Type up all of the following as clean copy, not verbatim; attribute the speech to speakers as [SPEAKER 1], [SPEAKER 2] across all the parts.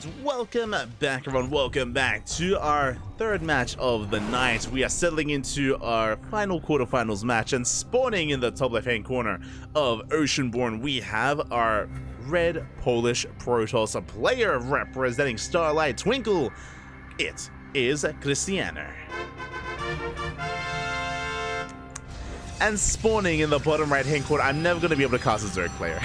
[SPEAKER 1] And welcome back, everyone. Welcome back to our third match of the night. We are settling into our final quarterfinals match, and spawning in the top left-hand corner of Oceanborn, we have our red Polish Protoss, a player representing Starlight Twinkle. It is Krystianer. And spawning in the bottom right-hand corner, I'm never going to be able to cast a Zerg player.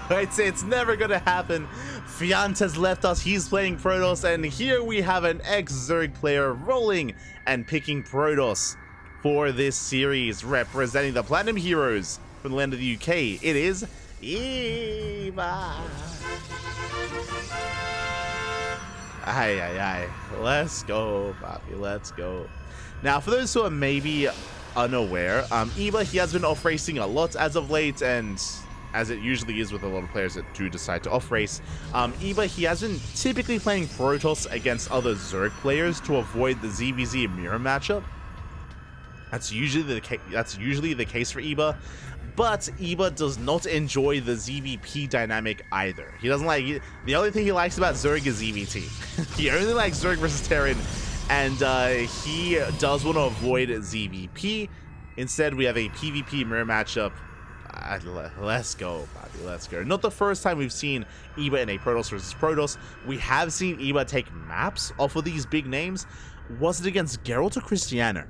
[SPEAKER 1] I'd say it's never going to happen. Fiant has left us, he's playing Protoss, and here we have an ex-Zerg player rolling and picking Protoss for this series, representing the Platinum Heroes from the land of the UK. It is Eva. Aye. Let's go, Bobby, let's go. Now, for those who are maybe unaware, Eva, he has been off-racing a lot as of late, and as it usually is with a lot of players that do decide to off-race, Eva, he has been typically playing Protoss against other Zerg players to avoid the ZVZ mirror matchup. That's usually the case for Eva, but Eva does not enjoy the ZVP dynamic either. He doesn't like the only thing he likes about Zerg is ZVT. He only likes Zerg versus Terran, and he does want to avoid ZVP. Instead, we have a PvP mirror matchup. Let's go, Bobby, let's go. Not the first time we've seen Eva in a Protoss versus Protoss. We have seen Eva take maps off of these big names. Was it against Geralt or Krystianer?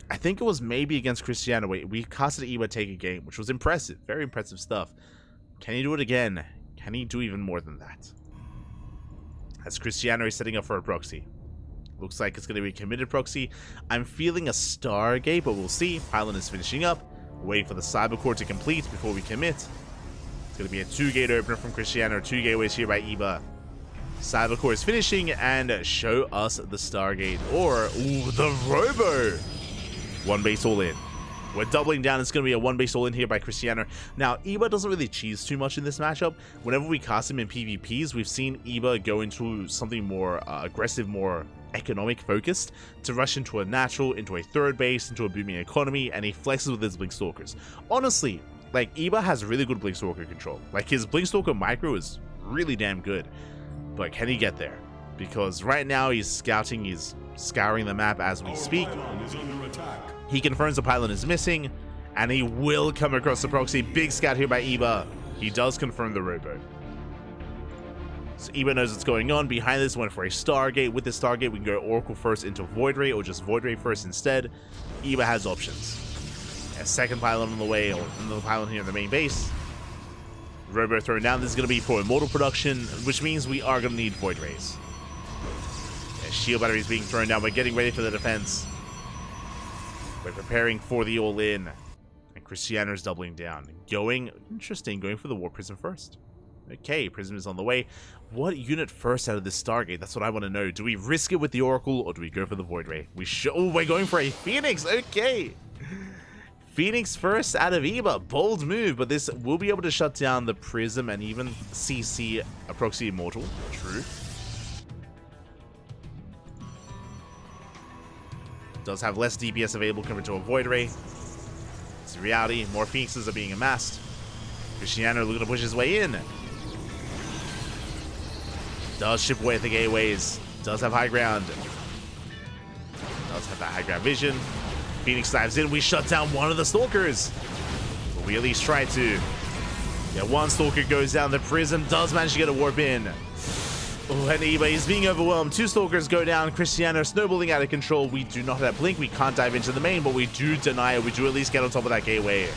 [SPEAKER 1] I think it was maybe against Krystianer. We casted Eva take a game, which was impressive. Very impressive stuff. Can he do it again? Can he do even more than that? As Krystianer is setting up for a proxy. Looks like it's going to be a committed proxy. I'm feeling a Stargate, but we'll see. Pylon is finishing up. Waiting for the Cyber Core to complete before we commit. It's going to be a 2-gate opener from Krystianer. 2 gateways here by Eva. Cyber Core is finishing, and show us the Stargate. Or, ooh, the Robo! 1 base all in. We're doubling down. It's going to be a 1 base all in here by Krystianer. Now, Eva doesn't really cheese too much in this matchup. Whenever we cast him in PvPs, we've seen Eva go into something more aggressive, more economic focused, to rush into a natural, into a third base, into a booming economy, and he flexes with his Blinkstalkers. Honestly, like, Eva has really good Blinkstalker control. Like, his Blinkstalker micro is really damn good. But can he get there? Because right now he's scouting, he's scouring the map as we speak. He confirms the pylon is missing, and he will come across the proxy. Big scout here by Eva. He does confirm the rowboat. So Eva knows what's going on. Behind this, went for a Stargate. With the Stargate, we can go Oracle first into Void Ray, or just Void Ray first instead. Eva has options. A second pylon on the way, or another pylon here in the main base. Robo thrown down. This is going to be for Immortal production, which means we are going to need Void Rays. Shield batteries being thrown down. We're getting ready for the defense. We're preparing for the all-in. And Krystianer is doubling down. Going for the War Prism first. Okay, Prism is on the way. What unit first out of this Stargate? That's what I want to know. Do we risk it with the Oracle, or do we go for the Void Ray? Oh, we're going for a Phoenix. Okay. Phoenix first out of Eva. Bold move, but this will be able to shut down the Prism and even CC a Proxy Immortal. True. Does have less DPS available compared to a Void Ray. It's a reality. More Phoenixes are being amassed. Krystianer looking to push his way in. Does chip away at the gateways. Does have high ground. Does have that high ground vision. Phoenix dives in. We shut down one of the Stalkers. But we at least try to. Yeah, one Stalker goes down. The Prism does manage to get a warp in. Oh, and Eva is being overwhelmed. 2 Stalkers go down. Krystianer snowballing out of control. We do not have Blink. We can't dive into the main, but we do deny it. We do at least get on top of that gateway.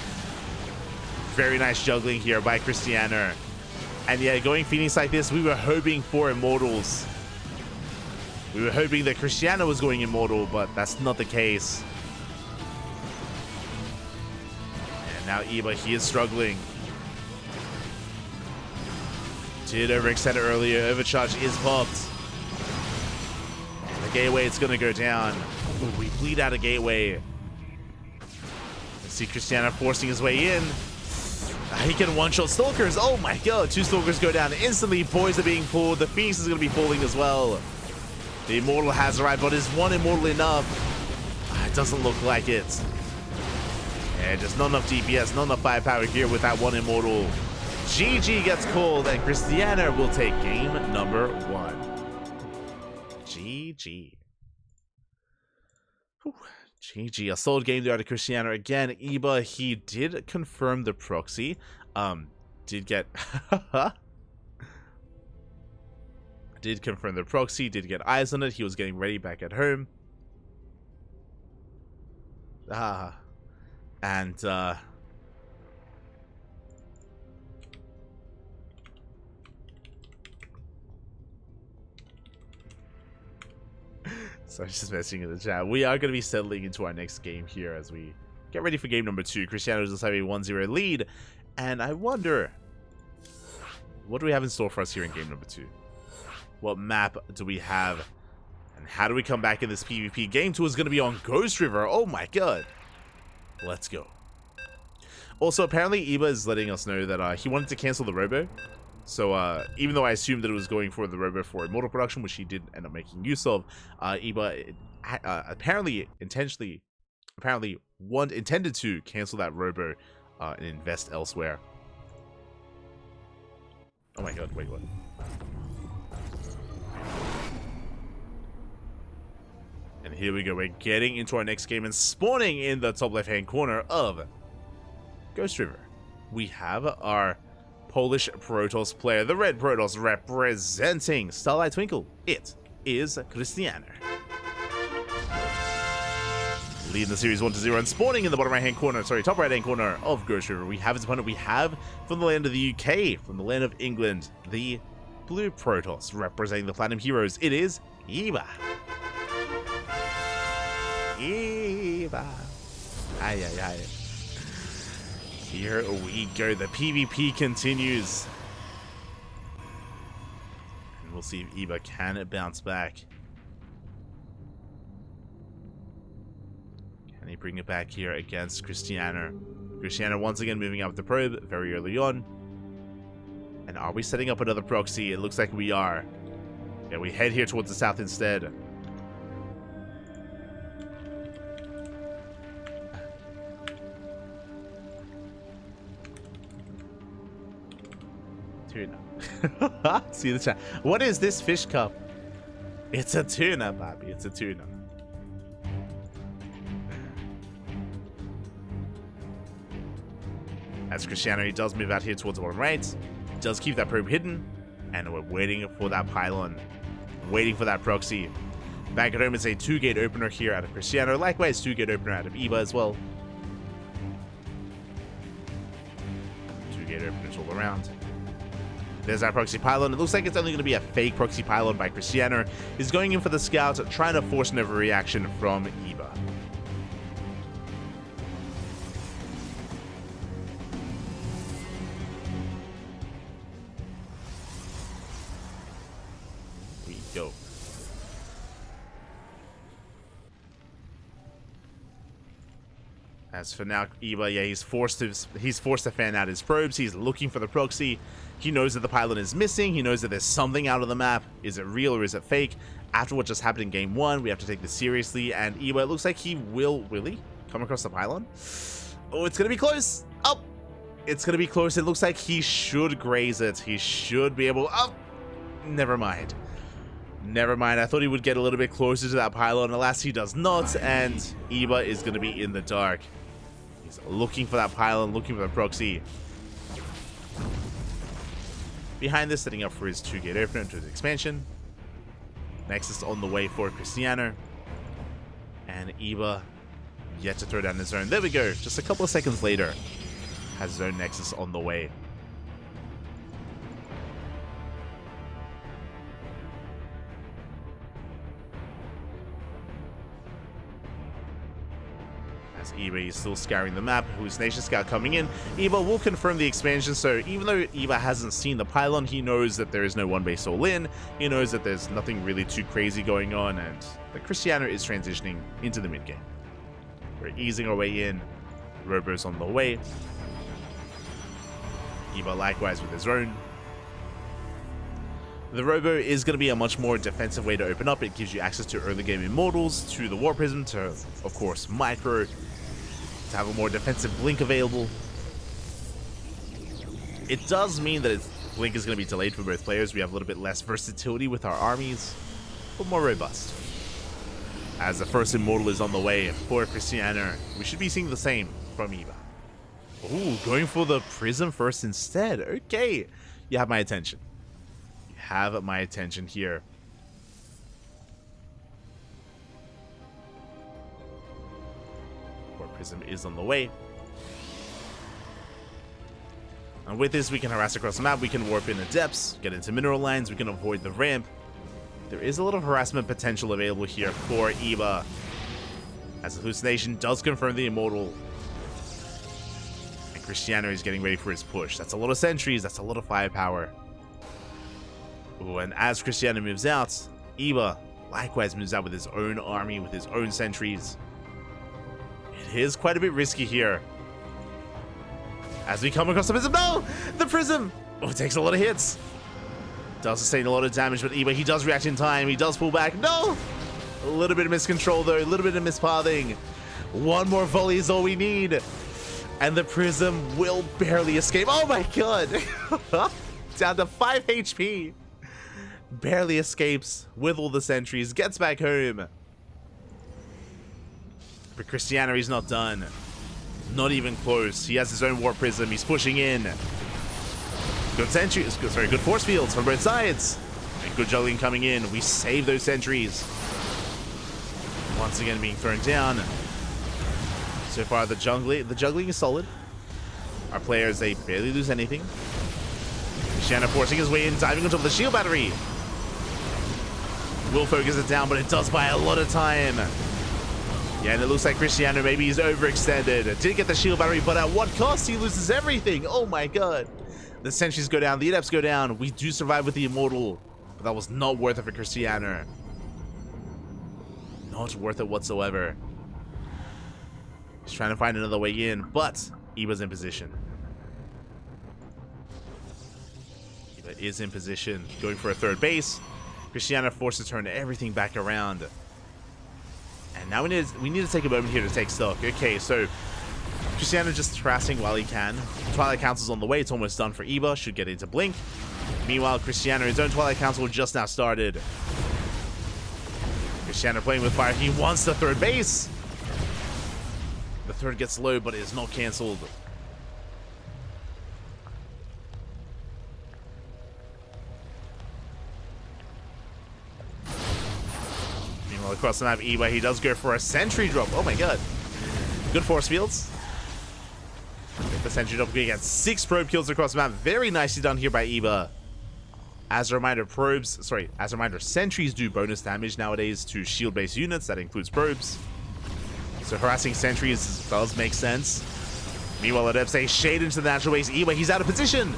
[SPEAKER 1] Very nice juggling here by Krystianer. And yeah, going Phoenix like this, we were hoping for Immortals. We were hoping that Krystianer was going Immortal, but that's not the case. And now Eva, he is struggling. Did overextend it earlier. Overcharge is popped. The gateway, it's going to go down. Ooh, we bleed out a gateway. Let's see Krystianer forcing his way in. He can one-shot Stalkers. Oh my god. 2 Stalkers go down instantly. Boys are being pulled. The Phoenix is going to be falling as well. The Immortal has arrived, but is 1 Immortal enough? It doesn't look like it. Yeah, just not enough DPS, not enough firepower here with that 1 Immortal. GG gets called, and Krystianer will take game number 1. GG. Whew. GG. A solid game there out of Krystianer. Again, Eba, he did confirm the proxy. Did get... did confirm the proxy, did get eyes on it. He was getting ready back at home. And, so just messing in the chat. We are going to be settling into our next game here as we get ready for game number 2. Krystianer does have a 1-0 lead. And I wonder, what do we have in store for us here in game number 2? What map do we have? And how do we come back in this PvP? Game 2 is going to be on Ghost River. Oh my god. Let's go. Also, apparently Eba is letting us know that he wanted to cancel the Robo. So, even though I assumed that it was going for the Robo for Immortal Production, which he did end up making use of, Eba apparently intended to cancel that Robo and invest elsewhere. Oh my god, wait, what? And here we go, we're getting into our next game and spawning in the top left-hand corner of Ghost River. We have our Polish Protoss player, the Red Protoss, representing Starlight Twinkle. It is Krystianer. Leading the series 1-0 and spawning in the bottom right-hand corner, top right-hand corner of Ghost River. We have his opponent. We have from the land of the UK, from the land of England, the Blue Protoss, representing the Platinum Heroes. It is Eba. Eba. Aye, aye, aye. Here we go. The PvP continues. And we'll see if Eba can bounce back. Can he bring it back here against Krystianer? Krystianer once again moving up the probe very early on. And are we setting up another proxy? It looks like we are. Yeah, we head here towards the south instead. Tuna. See the chat. What is this fish cup? It's a tuna, Bobby. It's a tuna. As Krystianer, he does move out here towards the bottom right. He does keep that probe hidden. And we're waiting for that pylon. Waiting for that proxy. Back at home, it's a 2-gate opener here out of Krystianer. Likewise, 2-gate opener out of Eba as well. 2-gate openers all around. There's our proxy pylon. It looks like it's only going to be a fake proxy pylon by Krystianer. He's going in for the scout, trying to force an overreaction from Eba. We go. As for now, Eba, yeah, he's forced to fan out his probes. He's looking for the proxy. He knows that the pylon is missing. He knows that there's something out of the map. Is it real or is it fake? After what just happened in game 1, we have to take this seriously. And Eba, it looks like he will he come across the pylon? Oh, it's gonna be close. Oh, it's gonna be close. It looks like he should graze it. He should be able. Oh, never mind. Never mind. I thought he would get a little bit closer to that pylon. Alas, he does not. And Eba is gonna be in the dark. He's looking for that pylon, looking for the proxy. Behind this, setting up for his 2-gate opener to his expansion. Nexus on the way for Krystianer. And Eba yet to throw down his own. There we go. Just a couple of seconds later, has his own Nexus on the way. As Eba is still scouring the map, Hallucination Scout coming in. Eba will confirm the expansion, so even though Eba hasn't seen the pylon, he knows that there is no one base all in. He knows that there's nothing really too crazy going on, and that Krystianer is transitioning into the mid game. We're easing our way in. Robo's on the way. Eba likewise with his own. The Robo is going to be a much more defensive way to open up. It gives you access to early game Immortals, to the War Prism, to, of course, Micro, to have a more defensive blink available. It does mean that Blink is going to be delayed for both players. We have a little bit less versatility with our armies, but more robust. As the first Immortal is on the way for Krystianer, we should be seeing the same from Eva. Ooh, going for the Prism first instead. Okay, you have my attention. You have my attention here. Prism is on the way. And with this, we can harass across the map, we can warp in the depths, get into mineral lines, we can avoid the ramp. There is a little harassment potential available here for Eva, as Hallucination does confirm the Immortal. And Krystianer is getting ready for his push. That's a lot of sentries, that's a lot of firepower. Ooh, and as Krystianer moves out, Eva likewise moves out with his own army, with his own sentries. It is quite a bit risky here. As we come across the prism. No! The prism! Oh, it takes a lot of hits. Does sustain a lot of damage, but Eva, he does react in time. He does pull back. No! A little bit of miscontrol, though. A little bit of mispathing. One more volley is all we need. And the prism will barely escape. Oh, my God. Down to 5 HP. Barely escapes with all the sentries. Gets back home. But Krystianer, he's not done. Not even close. He has his own Warp Prism. He's pushing in. Good sentries. Good force fields from both sides. And good juggling coming in. We save those sentries. Once again being thrown down. So far, the juggling is solid. Our players, they barely lose anything. Krystianer forcing his way in, diving onto the shield battery. Will focus it down, but it does buy a lot of time. Yeah, and it looks like Krystianer, maybe he's overextended. Did get the shield battery, but at what cost? He loses everything. Oh my God. The sentries go down, the adepts go down. We do survive with the Immortal, but that was not worth it for Krystianer. Not worth it whatsoever. He's trying to find another way in, but Eva's in position. Eva is in position, going for a third base. Krystianer forced to turn everything back around. And now we need to take a moment here to take stock. Okay, so Krystianer just harassing while he can. Twilight Council's on the way. It's almost done for Eva. Should get into Blink. Meanwhile, Krystianer, his own Twilight Council just now started. Krystianer playing with fire. He wants the third base. The third gets low, but it is not cancelled. Across the map, Eva, he does go for a sentry drop. Oh my God. Good force fields. The sentry drop, we get 6 probe kills across the map. Very nicely done here by Eva. As a reminder, sentries do bonus damage nowadays to shield-based units. That includes probes. So harassing sentries does make sense. Meanwhile, adepts say shade into the natural base. Eva, he's out of position.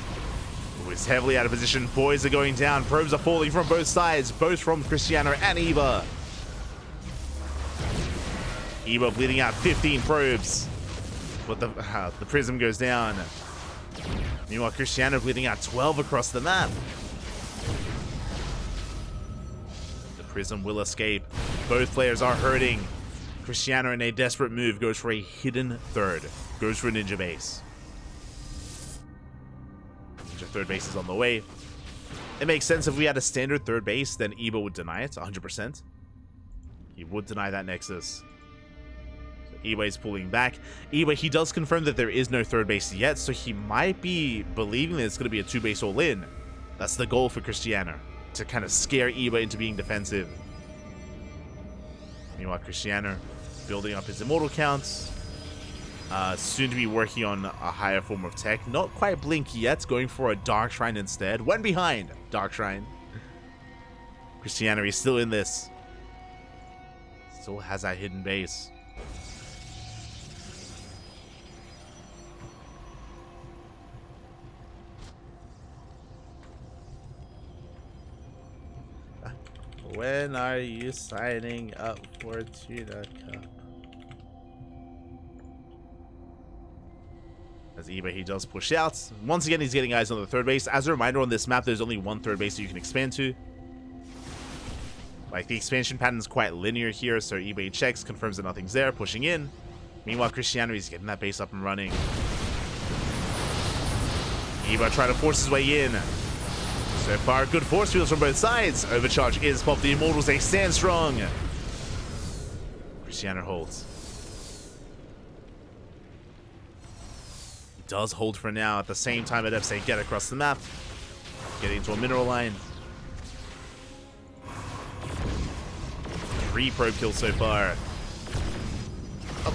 [SPEAKER 1] Ooh, he's heavily out of position. Boys are going down. Probes are falling from both sides, both from Krystianer and Eva. Eva bleeding out 15 probes, but the prism goes down. Meanwhile, Krystianer bleeding out 12 across the map. The prism will escape. Both players are hurting. Krystianer, in a desperate move, goes for a hidden third. Goes for a ninja base. Ninja third base is on the way. It makes sense if we had a standard third base, then Eva would deny it 100%. He would deny that Nexus. Eva is pulling back. Eva, he does confirm that there is no third base yet, so he might be believing that it's going to be a 2-base all-in. That's the goal for Krystianer, to kind of scare Eva into being defensive. Meanwhile, Krystianer building up his Immortal counts. Soon to be working on a higher form of tech. Not quite Blink yet, going for a Dark Shrine instead. Went behind Dark Shrine. Krystianer is still in this. Still has that hidden base. When are you signing up for Tuna Cup? As Eva, he does push out. Once again, he's getting eyes on the third base. As a reminder, on this map, there's only one third base that you can expand to. Like, the expansion pattern is quite linear here, so Eva checks, confirms that nothing's there, pushing in. Meanwhile, Krystianer is getting that base up and running. Eva trying to force his way in. So far, good force fields from both sides. Overcharge is popped. The Immortals, they stand strong. Krystianer holds. He does hold for now. At the same time, at say get across the map. Getting into a mineral line. 3 probe kills so far. Oh.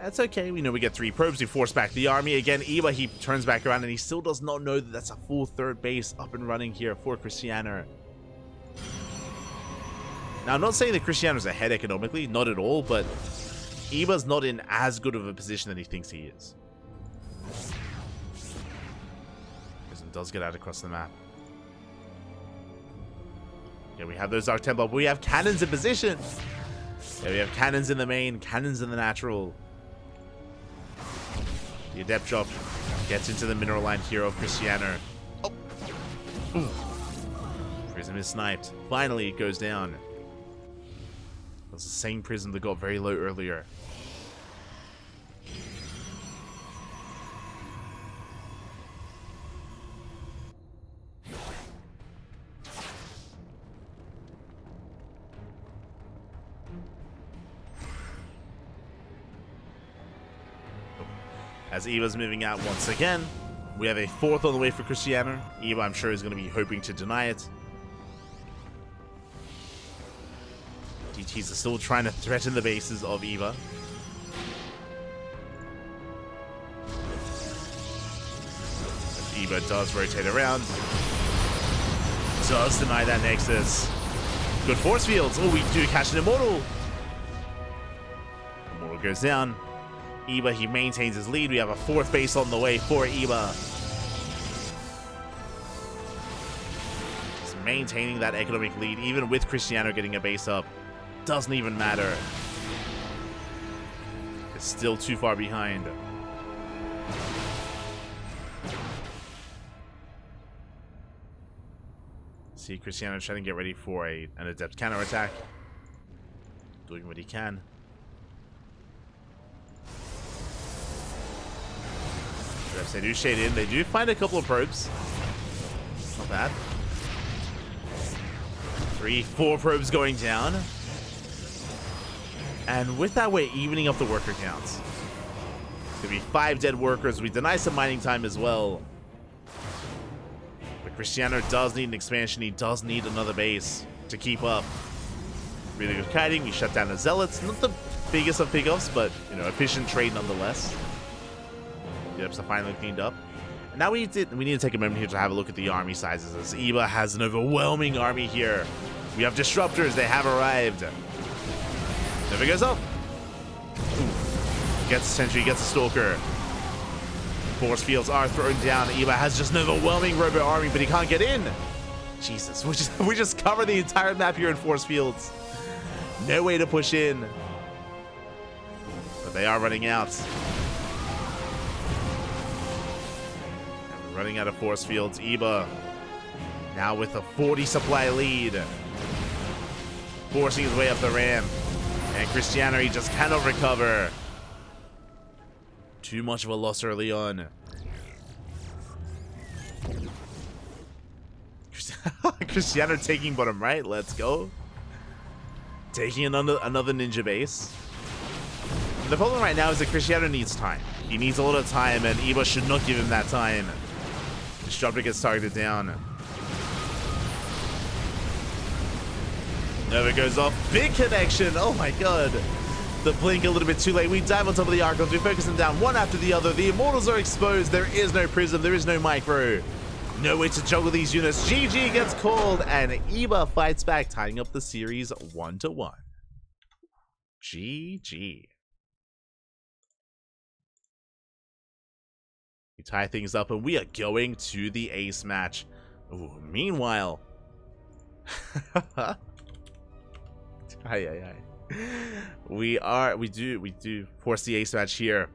[SPEAKER 1] That's okay. We know we get 3 probes. We force back the army. Again, Eva, he turns back around and he still does not know that that's a full 3rd base up and running here for Krystianer. Now, I'm not saying that Krystianer's ahead economically. Not at all. But Eva's not in as good of a position that he thinks he is. Does get out across the map. Yeah, we have those Dark Templar, but we have cannons in position. Yeah, we have cannons in the main, cannons in the natural. The Adept drop gets into the mineral line here of Krystianer. Oh! Ooh. Prism is sniped. Finally, it goes down. That's the same prism that got very low earlier. As Eva's moving out once again, we have a 4th on the way for Krystianer. Eva, I'm sure, is going to be hoping to deny it. DTs are still trying to threaten the bases of Eva. But Eva does rotate around. Does deny that Nexus. Good force fields. Oh, we do catch an Immortal. Immortal goes down. Eva, he maintains his lead. We have a 4th base on the way for Eva. He's maintaining that economic lead, even with Krystianer getting a base up. Doesn't even matter. It's still too far behind. See Krystianer trying to get ready for an Adept counterattack. Doing what he can. They do shade in. They do find a couple of probes. Not bad. 3, 4 probes going down. And with that, we're evening up the worker counts. It's going to be 5 dead workers. We deny some mining time as well. But Krystianer does need an expansion. He does need another base to keep up. Really good kiting. We shut down the Zealots. Not the biggest of pickoffs, but, you know, efficient trade nonetheless. The Adepts are finally cleaned up. And now we need to take a moment here to have a look at the army sizes, as Eva has an overwhelming army here. We have Disruptors. They have arrived. Never goes up. Ooh. Gets a Sentry, gets a Stalker. Force fields are thrown down. Eva has just an overwhelming robot army, but he can't get in. Jesus, we just cover the entire map here in force fields. No way to push in. But they are running out. Running out of force fields. Eva now with a 40 supply lead, forcing his way up the ramp, and Krystianer, he just cannot recover. Too much of a loss early on. Krystianer taking bottom right. Let's go. Taking another ninja base. The problem right now is that Krystianer needs time. He needs a lot of time, and Eva should not give him that time. Disruptor gets targeted down. Nova goes off. Big connection. Oh my god. The blink a little bit too late. We dive on top of the Archons. We focus them down one after the other. The Immortals are exposed. There is no Prism. There is no Micro. No way to juggle these units. GG gets called, and Eva fights back, tying up the series 1-1. GG. We tie things up, and we are going to the ace match. Ooh, meanwhile, we do force the ace match here.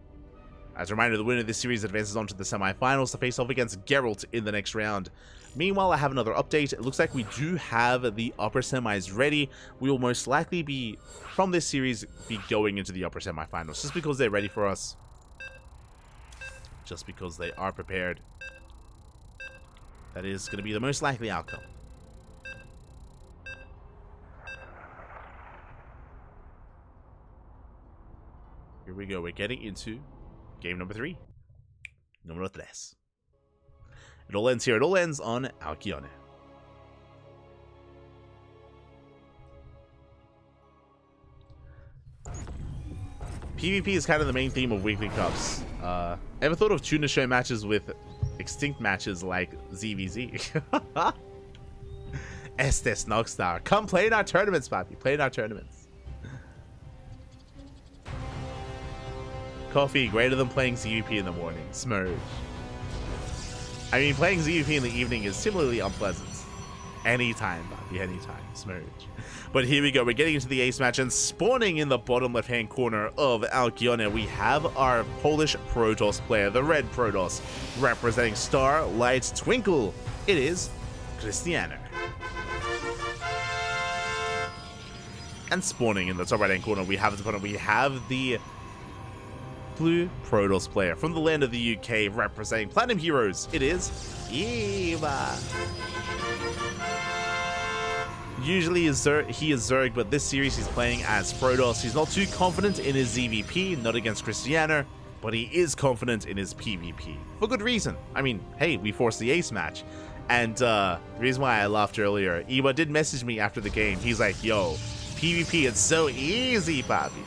[SPEAKER 1] As a reminder, the winner of this series advances on to the semi-finals to face off against Geralt in the next round. Meanwhile, I have another update. It looks like we do have the upper semis ready. We will most likely be, from this series, be going into the upper semi-finals just because they're ready for us. Just because they are prepared. That is going to be the most likely outcome. Here we go. We're getting into game number 3. Número 3. It all ends here. It all ends on Krystianer. PvP is kind of the main theme of weekly cups. Ever thought of tuna show matches with extinct matches like ZVZ? Estes Nogstar. Come play in our tournaments, papi. Play in our tournaments. Coffee, greater than playing ZVP in the morning. Smurge. I mean, playing ZVP in the evening is similarly unpleasant. Anytime, Bobby, anytime. Smurge. But here we go. We're getting into the ace match, and spawning in the bottom left-hand corner of Krystianer, we have our Polish Protoss player, the red Protoss, representing Starlight Twinkle. It is Krystianer. And spawning in the top right-hand corner, we have the blue Protoss player from the land of the UK, representing Platinum Heroes. It is Eva. Usually he is Zerg, but this series he's playing as Protoss. He's not too confident in his ZVP, not against Krystianer, but he is confident in his PvP. For good reason. I mean, hey, we forced the ace match. And the reason why I laughed earlier, Eva did message me after the game. He's like, yo, PvP, it's so easy, Bobby.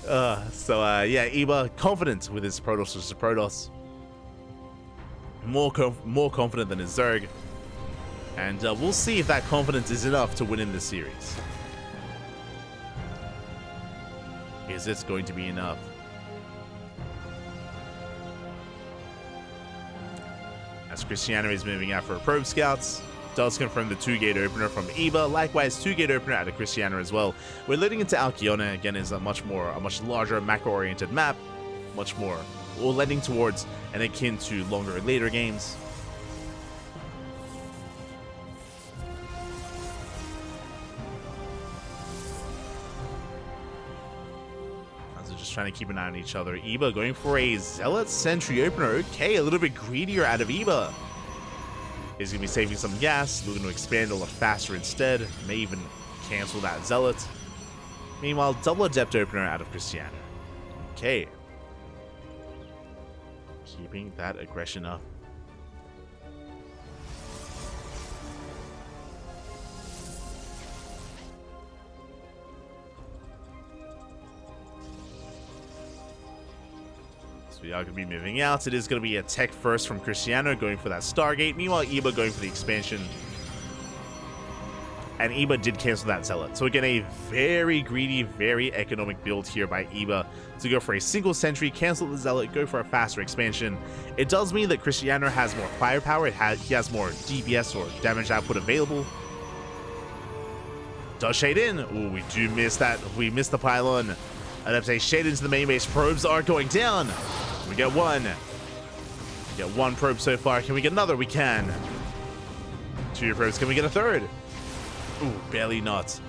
[SPEAKER 1] Yeah, Eva, confident with his Protoss versus Protoss. More confident than his Zerg. And we'll see if that confidence is enough to win in this series. Is this going to be enough? As Krystianer is moving out for probe scouts, does confirm the 2-gate opener from Eva. Likewise, 2-gate opener out of Krystianer as well. We're leading into Krystianer. Again, is a much larger macro-oriented map. Much more, or leading towards and akin to longer and later games. As they're just trying to keep an eye on each other. Eva going for a Zealot Sentry opener. Okay, a little bit greedier out of Eva. He's going to be saving some gas, looking to expand a lot faster instead. May even cancel that Zealot. Meanwhile, double Adept opener out of Krystianer. Okay. Keeping that aggression up. We are going to be moving out. It is going to be a tech first from Krystianer, going for that Stargate. Meanwhile, Eba going for the expansion. And Eba did cancel that Zealot. So again, a very greedy, very economic build here by Eba to go for a single sentry, cancel the Zealot, go for a faster expansion. It does mean that Krystianer has more firepower. He has more DPS or damage output available. Does shade in. Ooh, we do miss that. We missed the pylon. I'd have to say shade into the main base. Probes are going down. We get one. We get one probe so far. Can we get another? We can. 2 probes. Can we get a third? Ooh, barely not.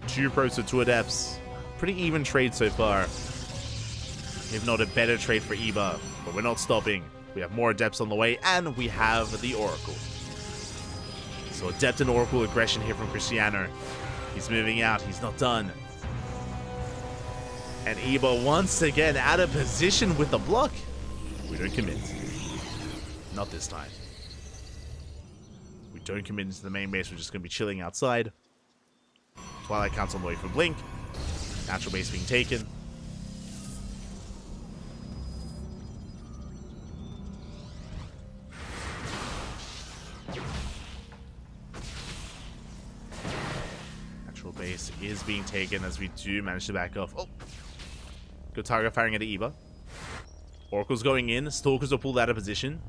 [SPEAKER 1] 2 probes for 2 adepts. Pretty even trade so far. If not a better trade for Eba. But we're not stopping. We have more adepts on the way, and we have the Oracle. So adept and Oracle aggression here from Krystianer. He's moving out. He's not done. And Eba once again out of position with the block. We don't commit. Not this time. We don't commit into the main base. We're just going to be chilling outside. Twilight Council on the way for Blink. Natural base being taken. Natural base is being taken as we do manage to back off. Oh! Good target firing at Eba. Oracle's going in. Stalkers are pulled out of position.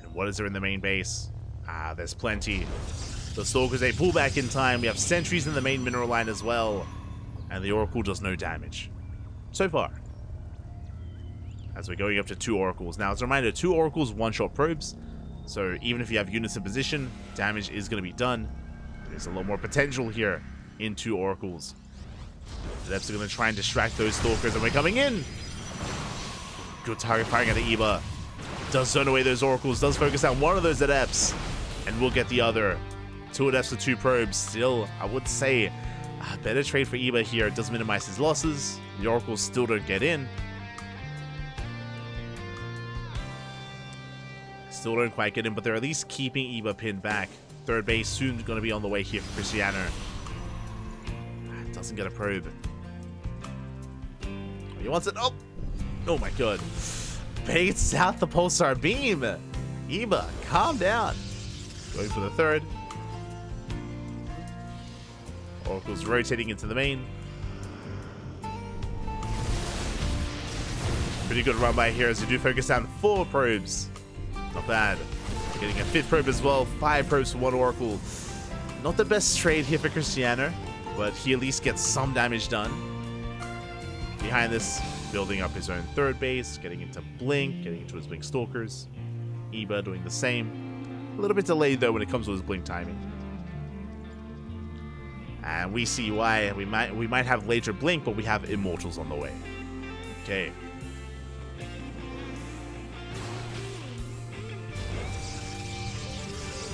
[SPEAKER 1] And what is there in the main base? Ah, there's plenty. The Stalkers, they pull back in time. We have sentries in the main mineral line as well. And the Oracle does no damage. So far. As we're going up to 2 Oracles. Now, as a reminder, 2 Oracles, 1-shot probes. So even if you have units in position, damage is going to be done. There's a lot more potential here in 2 Oracles. The Adepts are going to try and distract those Stalkers, and we're coming in! Good target firing at the Eva. Does zone away those Oracles, does focus on one of those Adepts, and we'll get the other. 2 Adepts with 2 probes. Still, I would say, a better trade for Eva here. It does minimize his losses. The Oracles still don't get in. Still don't quite get in, but they're at least keeping Eva pinned back. Third base soon going to be on the way here for Krystianer. Doesn't get a probe. He wants it. Oh my god. Baits out the pulsar beam. Eva, calm down. Going for the third. Oracle's rotating into the main. Pretty good run by here as we do focus on 4 probes. Not bad. Getting a 5th probe as well. 5 probes for 1 Oracle. Not the best trade here for Krystianer, but he at least gets some damage done. Behind this, building up his own 3rd base, getting into Blink, getting into his Blink Stalkers. Eva doing the same. A little bit delayed though when it comes to his Blink timing. And we see why. We might have later Blink, but we have Immortals on the way. Okay.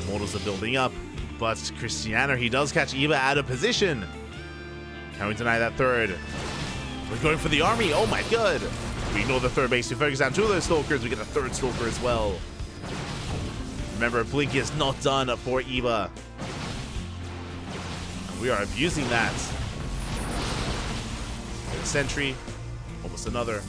[SPEAKER 1] Immortals are building up, but Krystianer, he does catch Eva out of position. Can we deny that 3rd? We're going for the army. Oh my god. We ignore the 3rd base. We focus on 2 of those Stalkers. We get a 3rd Stalker as well. Remember, Blink is not done for Eva. We are abusing that. A sentry. Almost another.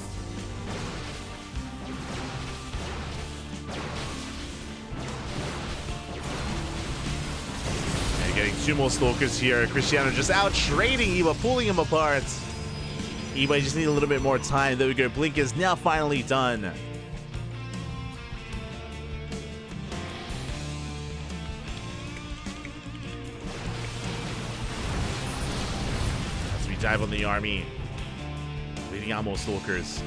[SPEAKER 1] And getting 2 more Stalkers here. Krystianer just out trading Eva, pulling him apart. Eva just need a little bit more time. There we go. Blink is now finally done. Dive on the army, leading out more Stalkers.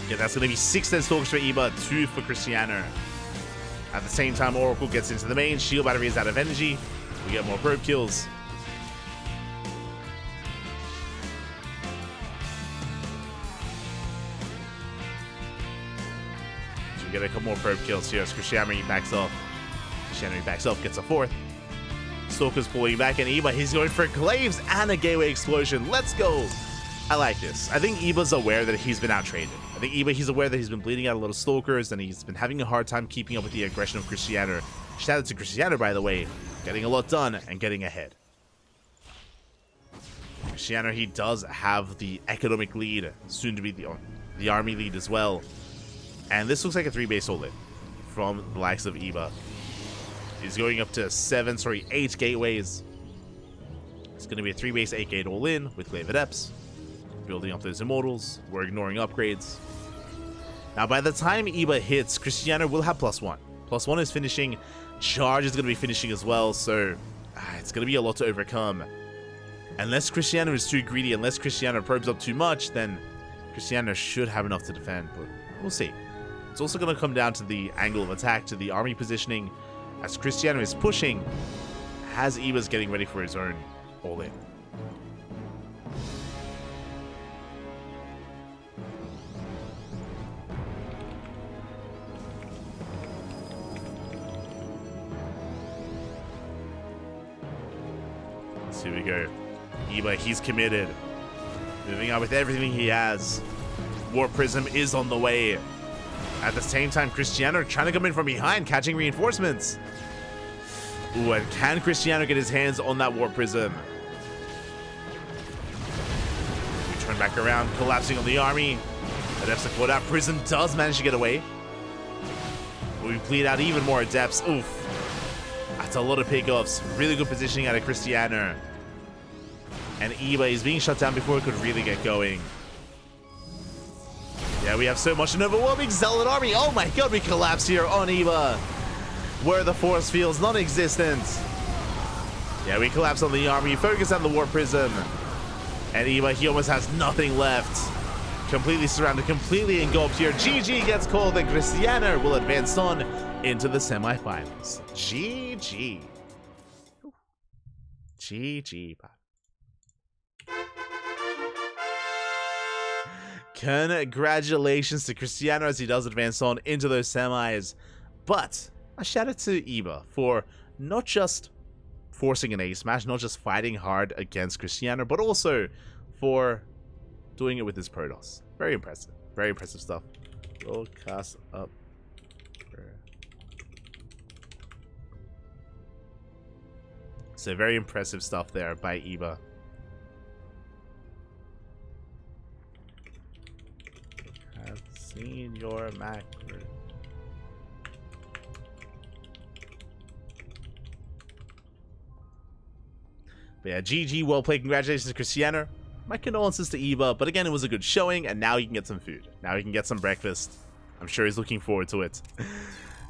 [SPEAKER 1] Yeah, that's going to be 6 dead Stalkers for Eva, 2 for Krystianer. At the same time, Oracle gets into the main. Shield battery is out of energy. We get more probe kills. So we get a couple more probe kills here as Krystianer backs off. Krystianer backs off, gets a 4th. Stalker's pulling back, and Eva, he's going for Glaives and a Gateway Explosion. Let's go. I like this. I think Eva's aware that he's been out-traded. I think Eva, he's aware that he's been bleeding out a lot of Stalkers, and he's been having a hard time keeping up with the aggression of Krystianer. Shout out to Krystianer, by the way, getting a lot done and getting ahead. Krystianer, he does have the economic lead, soon to be the army lead as well. And this looks like a 3-base all-in from the likes of Eva. He's going up to 8 gateways. It's going to be a 3-base 8-gate all-in with Glaive Adepts. Building up those Immortals. We're ignoring upgrades. Now, by the time Eva hits, Krystianer will have +1. +1 is finishing. Charge is going to be finishing as well, so it's going to be a lot to overcome. Unless Krystianer is too greedy, unless Krystianer probes up too much, then Krystianer should have enough to defend, but we'll see. It's also going to come down to the angle of attack, to the army positioning. As Krystianer is pushing, as Eva's getting ready for his own all-in. So here we go. Eva, he's committed. Moving on with everything he has. Warp Prism is on the way. At the same time, Krystianer trying to come in from behind, catching reinforcements. Ooh, and can Krystianer get his hands on that Warp Prism? We turn back around, collapsing on the army. Adepts are caught out. Prism does manage to get away. We bleed out even more Adepts. Oof. That's a lot of pickoffs. Really good positioning out of Krystianer. And Eva is being shut down before it could really get going. Yeah, we have so much an overwhelming Zealot army. Oh my god, we collapse here on Eva. Where the force feels non-existent. Yeah, we collapse on the army, focus on the War Prism. And Eva, he almost has nothing left. Completely surrounded, completely engulfed here. GG gets called, and Krystianer will advance on into the semifinals. GG. GG. Congratulations to Krystianer as he does advance on into those semis. But a shout out to Eva for not just forcing an ace match, not just fighting hard against Krystianer, but also for doing it with his Protoss. Very impressive. Very impressive stuff. We'll cast up. So very impressive stuff there by Eva. I've seen your macro. But yeah, GG, well played. Congratulations to Krystianer. My condolences to Eva, but again, it was a good showing, and now he can get some food. Now he can get some breakfast. I'm sure he's looking forward to it.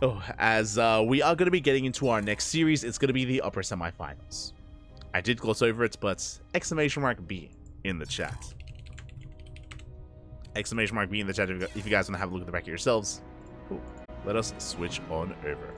[SPEAKER 1] Oh, as we are going to be getting into our next series, it's going to be the upper semifinals. I did gloss over it, but exclamation mark B in the chat. Exclamation mark B in the chat if you guys want to have a look at the back of yourselves. Cool. Let us switch on over.